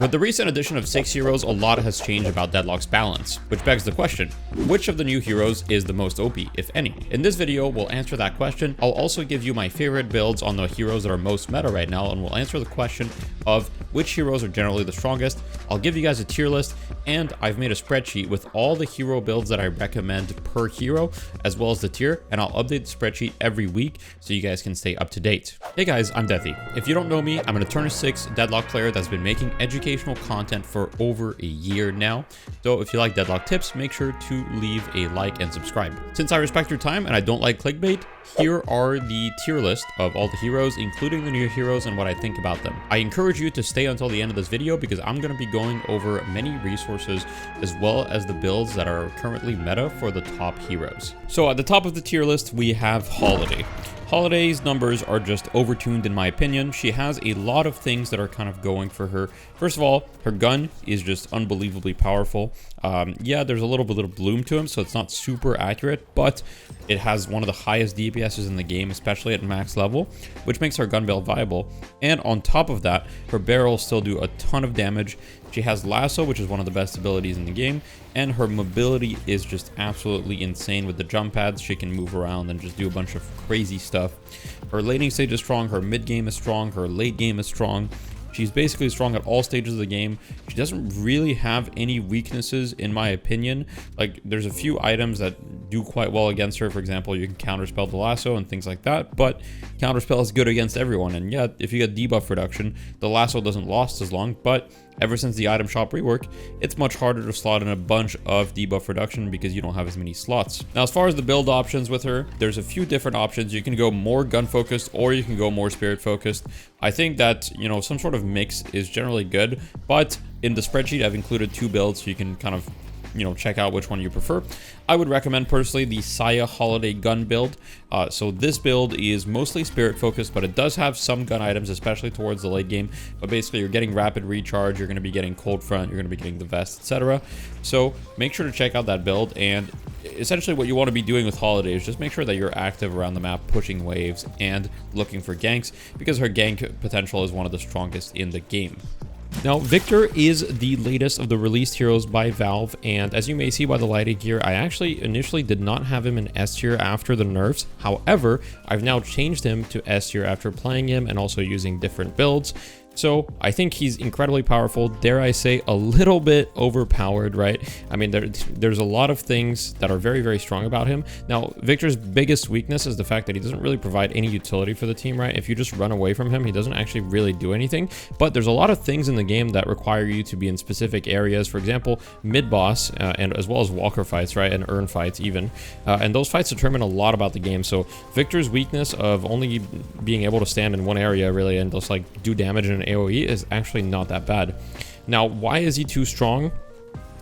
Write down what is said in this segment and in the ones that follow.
With the recent addition of 6 heroes, a lot has changed about Deadlock's balance, which begs the question, which of the new heroes is the most OP, if any? In this video, we'll answer that question. I'll also give you my favorite builds on the heroes that are most meta right now, and we'll answer the question of which heroes are generally the strongest. I'll give you guys a tier list, and I've made a spreadsheet with all the hero builds that I recommend per hero, as well as the tier, and I'll update the spreadsheet every week so you guys can stay up to date. Hey guys, I'm Deathy. If you don't know me, I'm an Eternus 6 Deadlock player that's been making educational content for over a year now. So if you like Deadlock tips, make sure to leave a like and subscribe. Since I respect your time and I don't like clickbait, here are the tier list of all the heroes, including the new heroes and what I think about them. I encourage you to stay until the end of this video because I'm going to be going over many resources as well as the builds that are currently meta for the top heroes. So at the top of the tier list, we have Holliday. Holliday's numbers are just overtuned in my opinion. She has a lot of things that are kind of going for her. First of all, her gun is just unbelievably powerful. Yeah, there's a little bit of bloom to him, so it's not super accurate, but it has one of the highest DPSs in the game, especially at max level, which makes her gun build viable. And on top of that, her barrels still do a ton of damage. She has lasso, which is one of the best abilities in the game, and her mobility is just absolutely insane with the jump pads. She can move around and just do a bunch of crazy stuff. Her laning stage is strong, her mid game is strong, her late game is strong. She's basically strong at all stages of the game. She doesn't really have any weaknesses in my opinion. Like, there's a few items that do quite well against her. For example, you can counterspell the lasso and things like that, but counterspell is good against everyone. And yeah, if you get debuff reduction, the lasso doesn't last as long, but ever since the item shop rework, it's much harder to slot in a bunch of debuff reduction because you don't have as many slots. Now, as far as the build options with her, there's a few different options. You can go more gun focused or you can go more spirit focused. I think that, you know, some sort of mix is generally good, but in the spreadsheet, I've included 2 builds so you can kind of, you know, check out which one you prefer. I would recommend personally the Saya Holliday gun build. So this build is mostly spirit focused, but it does have some gun items, especially towards the late game. But basically, you're getting rapid recharge, you're going to be getting cold front, you're going to be getting the vest, etc. So make sure to check out that build. And essentially what you want to be doing with Holliday is just make sure that you're active around the map, pushing waves and looking for ganks, because her gank potential is one of the strongest in the game. Now, Victor is the latest of the released heroes by Valve, and as you may see by the lighting here, I actually initially did not have him in S tier after the nerfs. However, I've now changed him to S tier after playing him and also using different builds. So I think he's incredibly powerful, dare I say a little bit overpowered, right? I mean, there's a lot of things that are very, very strong about him. Now, Victor's biggest weakness is the fact that he doesn't really provide any utility for the team, right? If you just run away from him, he doesn't actually really do anything. But there's a lot of things in the game that require you to be in specific areas. For example, mid-boss and as well as walker fights, right? And urn fights even. And those fights determine a lot about the game. So Victor's weakness of only being able to stand in one area really and just like do damage in an AoE is actually not that bad. Now, why is he too strong?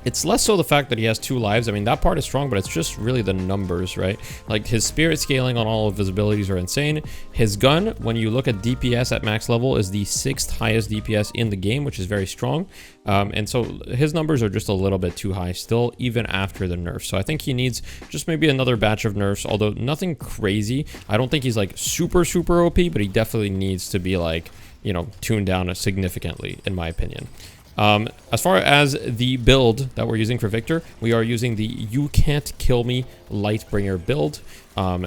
It's less so the fact that he has 2 lives. I mean, that part is strong, but it's just really the numbers, right? Like, his spirit scaling on all of his abilities are insane. His gun, when you look at DPS at max level, is the 6th highest DPS in the game, which is very strong. And so his numbers are just a little bit too high still, even after the nerfs. So I think he needs just maybe another batch of nerfs, although nothing crazy. I don't think he's like super, super OP, but he definitely needs to be like, you know, tuned down significantly, in my opinion. As far as the build that we're using for Victor, we are using the You Can't Kill Me Lightbringer build.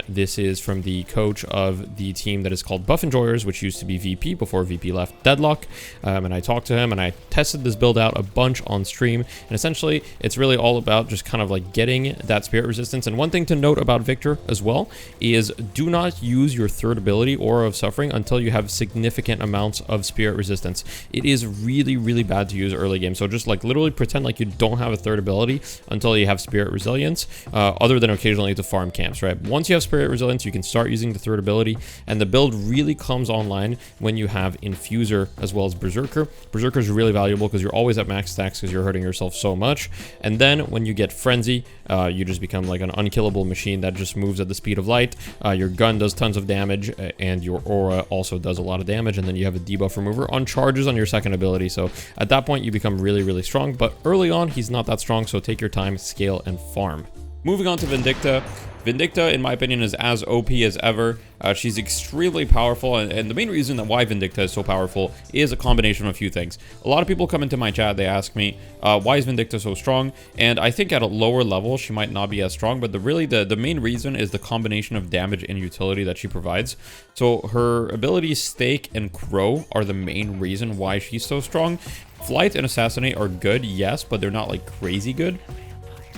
This is from the coach of the team that is called Buff Enjoyers, which used to be VP before VP left Deadlock. And I talked to him and I tested this build out a bunch on stream. And essentially, it's really all about just kind of like getting that spirit resistance. And one thing to note about Victor as well is do not use your third ability, Aura of Suffering, until you have significant amounts of spirit resistance. It is really, really bad to use early game. So just like literally pretend like you don't have a third ability until you have spirit resilience, other than occasionally to farm camps, right? Once you have spirit resilience, you can start using the third ability, and the build really comes online when you have Infuser as well as Berserker. Berserker is really valuable because you're always at max stacks because you're hurting yourself so much. And then when you get Frenzy, you just become like an unkillable machine that just moves at the speed of light. Your gun does tons of damage, and your aura also does a lot of damage, and then you have a debuff remover on charges on your second ability. So at that point, you become really, really strong, but early on, he's not that strong, so take your time, scale, and farm. Moving on to Vindicta. Vindicta, in my opinion, is as OP as ever. She's extremely powerful, and the main reason that why Vindicta is so powerful is a combination of a few things. A lot of people come into my chat, they ask me, why is Vindicta so strong? And I think at a lower level, she might not be as strong, but the main reason is the combination of damage and utility that she provides. So her abilities Stake and Crow are the main reason why she's so strong. Flight and Assassinate are good, yes, but they're not like crazy good.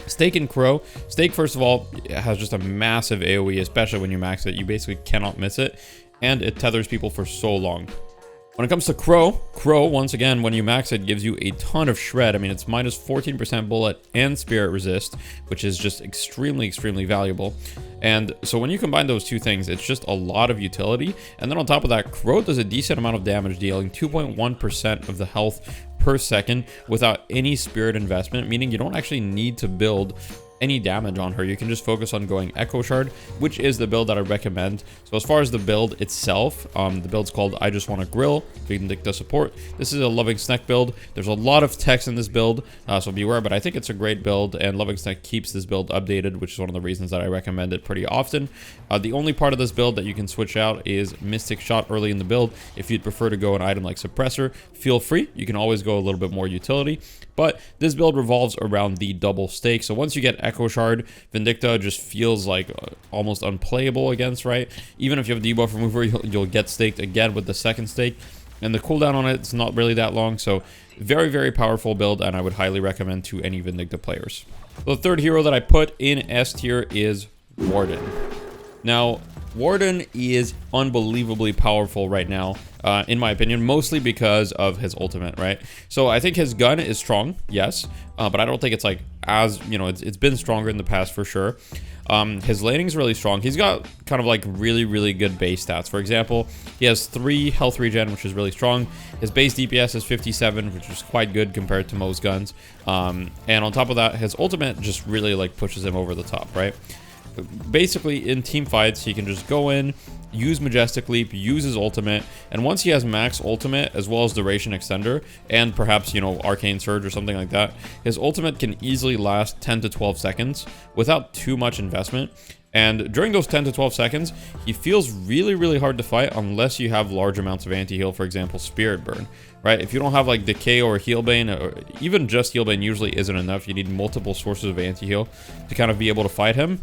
Stake and Crow. Stake, first of all, has just a massive AoE, especially when you max it. You basically cannot miss it, and it tethers people for so long. When it comes to Crow, once again, when you max it, gives you a ton of shred. I mean, it's minus 14% bullet and spirit resist, which is just extremely, extremely valuable. And so when you combine those two things, it's just a lot of utility. And then on top of that, Crow does a decent amount of damage, dealing 2.1% of the health per second without any spirit investment, meaning you don't actually need to build any damage on her. You can just focus on going Echo Shard, which is the build that I recommend. So as far as the build itself, the build's called I Just Wanna Grill, Vindicta support. This is a Loving Snack build. There's a lot of text in this build, so beware, but I think it's a great build, and Loving Snack keeps this build updated, which is one of the reasons that I recommend it pretty often. The only part of this build that you can switch out is Mystic Shot early in the build. If you'd prefer to go an item like Suppressor, feel free. You can always go a little bit more utility, but this build revolves around the double stake. So once you get Echo Shard, Vindicta just feels like almost unplayable against, right? Even if you have debuff remover, you'll get staked again with the second stake, and the cooldown on it's not really that long. So very, very powerful build, and I would highly recommend to any Vindicta players. The third hero that I put in S tier is Warden. Now, Warden is unbelievably powerful right now, in my opinion, mostly because of his ultimate, right? So I think his gun is strong, yes, but I don't think it's like as, you know, it's been stronger in the past for sure. His laning is really strong. He's got kind of like really, really good base stats. For example, he has 3 health regen, which is really strong. His base DPS is 57, which is quite good compared to most guns. And on top of that, his ultimate just really like pushes him over the top, right? Basically, in team fights, he can just go in, use Majestic Leap, use his ultimate, and once he has max ultimate as well as duration extender and perhaps, you know, Arcane Surge or something like that, his ultimate can easily last 10 to 12 seconds without too much investment. And during those 10 to 12 seconds, he feels really, really hard to fight unless you have large amounts of anti-heal, for example, Spirit Burn, right? If you don't have like Decay or Healbane, or even just Healbane usually isn't enough. You need multiple sources of anti-heal to kind of be able to fight him.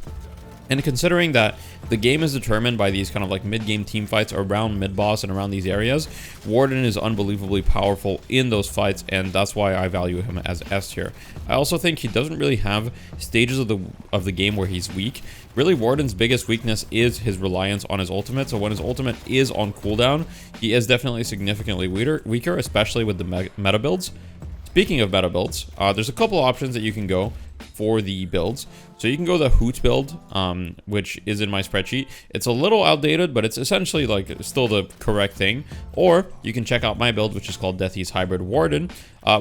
And considering that the game is determined by these kind of like mid-game team fights around mid-boss and around these areas, Warden is unbelievably powerful in those fights, and that's why I value him as S tier. I also think he doesn't really have stages of the game where he's weak. Really, Warden's biggest weakness is his reliance on his ultimate. So when his ultimate is on cooldown, he is definitely significantly weaker, especially with the meta builds. Speaking of meta builds, there's a couple options that you can go for the builds. So you can go the Hoot build, which is in my spreadsheet. It's a little outdated, but it's essentially like still the correct thing. Or you can check out my build, which is called Deathy's Hybrid Warden,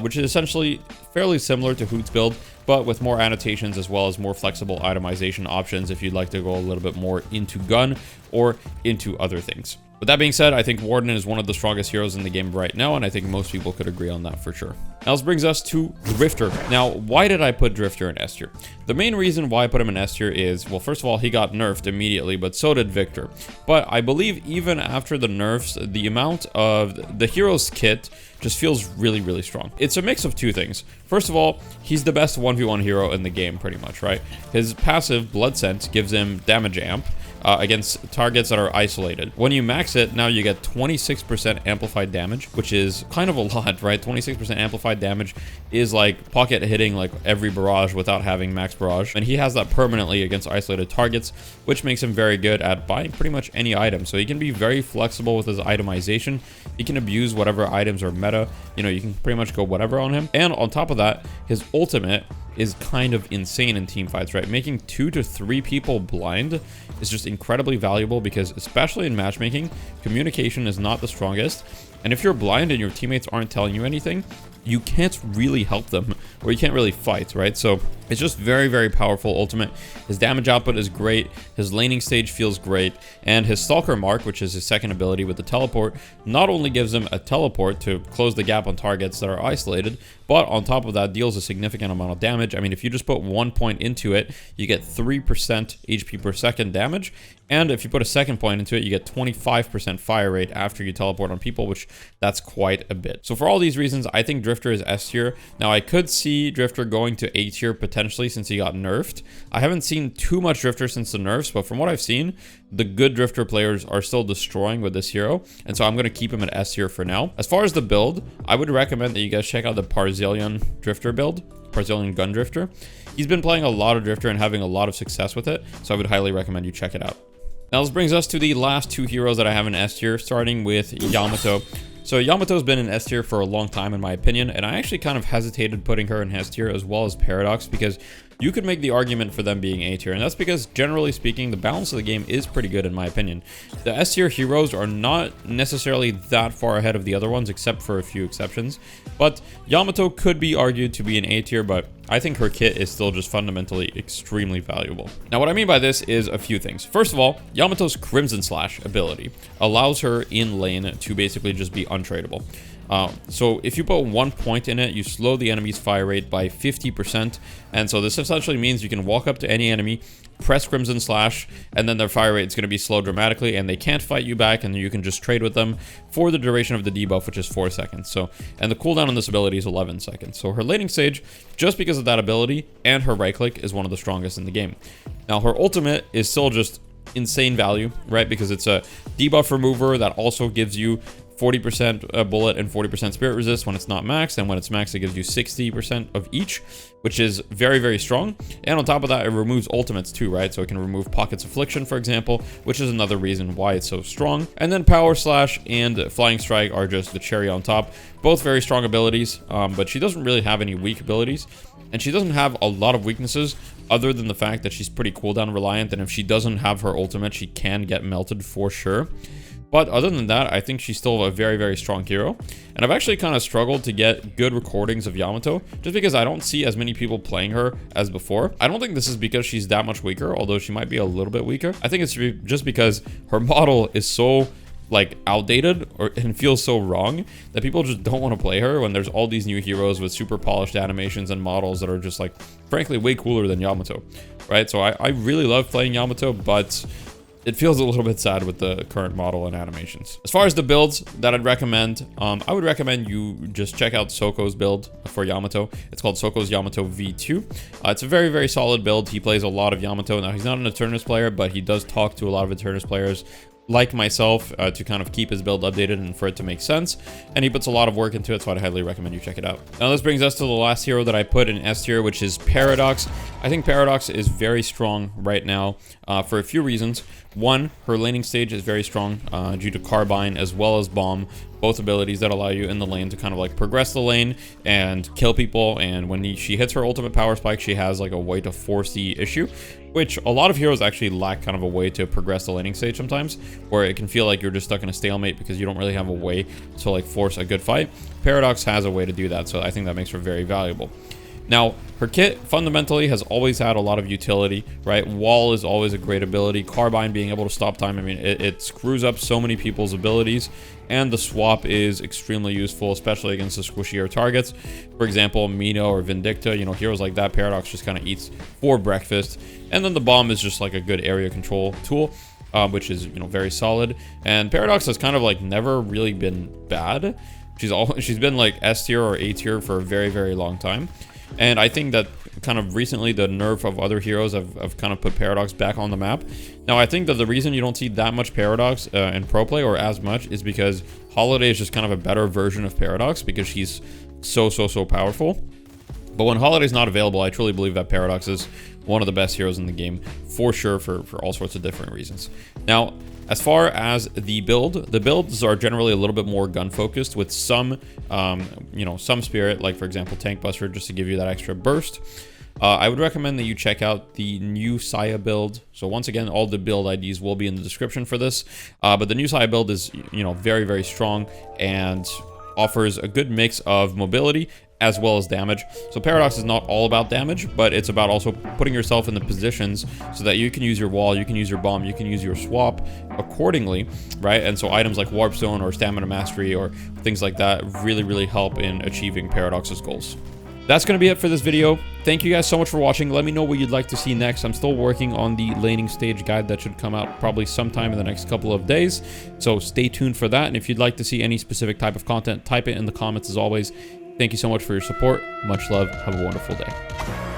which is essentially fairly similar to Hoot's build, but with more annotations as well as more flexible itemization options if you'd like to go a little bit more into gun or into other things. With that being said, I think Warden is one of the strongest heroes in the game right now, and I think most people could agree on that for sure. Now this brings us to Drifter. Now, why did I put Drifter in S tier? The main reason why I put him in S tier is, well, first of all, he got nerfed immediately, but so did Victor. But I believe even after the nerfs, the amount of the hero's kit just feels really, really strong. It's a mix of two things. First of all, he's the best 1v1 hero in the game, pretty much, right? His passive, Blood Scent, gives him damage amp against targets that are isolated. When you max it, now you get 26% amplified damage, which is kind of a lot, right? 26% amplified damage is like pocket hitting like every barrage without having max barrage. And he has that permanently against isolated targets, which makes him very good at buying pretty much any item. So he can be very flexible with his itemization. He can abuse whatever items are meta. You know, you can pretty much go whatever on him. And on top of that, his ultimate is kind of insane in team fights, right? Making 2 to 3 people blind is just incredibly valuable because, especially in matchmaking, communication is not the strongest. And if you're blind and your teammates aren't telling you anything, you can't really help them, or you can't really fight, right? So it's just very, very powerful ultimate. His damage output is great, his laning stage feels great, and his Stalker Mark, which is his second ability with the teleport, not only gives him a teleport to close the gap on targets that are isolated, but on top of that deals a significant amount of damage. I mean, if you just put 1 point into it, you get 3% HP per second damage, and if you put a second point into it, you get 25% fire rate after you teleport on people, which that's quite a bit. So for all these reasons, I think Drifter is S tier. Now, I could see Drifter going to A tier potentially since he got nerfed. I haven't seen too much Drifter since the nerfs, but from what I've seen, the good Drifter players are still destroying with this hero, and so I'm going to keep him at S tier for now. As far as the build, I would recommend that you guys check out the Parzillion Drifter build, Parzillion Gun Drifter. He's been playing a lot of Drifter and having a lot of success with it, so I would highly recommend you check it out. Now this brings us to the last two heroes that I have in S tier, starting with Yamato. So Yamato's been in S tier for a long time in my opinion, and I actually kind of hesitated putting her in S tier as well as Paradox, because you could make the argument for them being A tier, and that's because generally speaking the balance of the game is pretty good in my opinion. The S tier heroes are not necessarily that far ahead of the other ones except for a few exceptions, but Yamato could be argued to be an A tier, but I think her kit is still just fundamentally extremely valuable. Now what I mean by this is a few things. First of all, Yamato's Crimson Slash ability allows her in lane to basically just be untradeable. So if you put 1 point in it, you slow the enemy's fire rate by 50%, and so this essentially means you can walk up to any enemy, press Crimson Slash, and then their fire rate is going to be slowed dramatically, and they can't fight you back, and you can just trade with them for the duration of the debuff, which is 4 seconds. So, and the cooldown on this ability is 11 seconds. So her laning stage, just because of that ability and her right click, is one of the strongest in the game. Now her ultimate is still just insane value, right? Because it's a debuff remover that also gives you 40% bullet and 40% spirit resist when it's not maxed, and when it's maxed it gives you 60% of each, which is very, very strong. And on top of that, it removes ultimates too, right? So it can remove Pocket's Affliction, for example, which is another reason why it's so strong. And then Power Slash and Flying Strike are just the cherry on top. Both very strong abilities, but she doesn't really have any weak abilities, and she doesn't have a lot of weaknesses other than the fact that she's pretty cooldown reliant, and if she doesn't have her ultimate, she can get melted for sure. But other than that, I think she's still a very, very strong hero. And I've actually kind of struggled to get good recordings of Yamato, just because I don't see as many people playing her as before. I don't think this is because she's that much weaker, although she might be a little bit weaker. I think it's just because her model is so like outdated and feels so wrong that people just don't want to play her when there's all these new heroes with super polished animations and models that are just like frankly way cooler than Yamato, right? So I really love playing Yamato, but it feels a little bit sad with the current model and animations. As far as the builds that I'd recommend, I would recommend you just check out Soko's build for Yamato. It's called Soko's Yamato V2. It's a very, very solid build. He plays a lot of Yamato. Now, he's not an Eternus player, but he does talk to a lot of Eternus players like myself to kind of keep his build updated and for it to make sense, and he puts a lot of work into it, so I'd highly recommend you check it out. Now this brings us to the last hero that I put in S tier, which is Paradox. I think Paradox is very strong right now for a few reasons. One, her laning stage is very strong due to Carbine as well as Bomb, both abilities that allow you in the lane to kind of like progress the lane and kill people, and when she hits her ultimate power spike, she has like a way to force the issue, which a lot of heroes actually lack kind of a way to progress the laning stage sometimes, where it can feel like you're just stuck in a stalemate because you don't really have a way to like force a good fight. Paradox has a way to do that, so I think that makes her very valuable. Now, her kit fundamentally has always had a lot of utility, right? Wall is always a great ability. Carbine being able to stop time, I mean, it screws up so many people's abilities. And the swap is extremely useful, especially against the squishier targets. For example, Mino or Vindicta, you know, heroes like that, Paradox just kind of eats for breakfast. And then the Bomb is just like a good area control tool, which is, you know, very solid. And Paradox has kind of like never really been bad. She's been like S tier or A tier for a very, very long time. And I think that kind of recently the nerf of other heroes have kind of put Paradox back on the map. Now, I think that the reason you don't see that much Paradox in pro play, or as much, is because Holliday is just kind of a better version of Paradox because she's so powerful. But when Holiday's not available, I truly believe that Paradox is one of the best heroes in the game, for sure, for all sorts of different reasons. Now, as far as the builds are generally a little bit more gun focused with some, you know, some spirit, like for example, Tank Buster, just to give you that extra burst. I would recommend that you check out the new Saya build. So once again, all the build IDs will be in the description for this. But the new Saya build is, you know, very, very strong and offers a good mix of mobility as well as damage. So Paradox is not all about damage, but it's about also putting yourself in the positions so that you can use your wall, you can use your bomb, you can use your swap accordingly, right? And so items like Warp Stone or Stamina Mastery or things like that really, really help in achieving Paradox's goals. That's going to be it for this video. Thank you guys so much for watching. Let me know what you'd like to see next. I'm still working on the laning stage guide that should come out probably sometime in the next couple of days. So stay tuned for that. And if you'd like to see any specific type of content, type it in the comments as always. Thank you so much for your support. Much love. Have a wonderful day.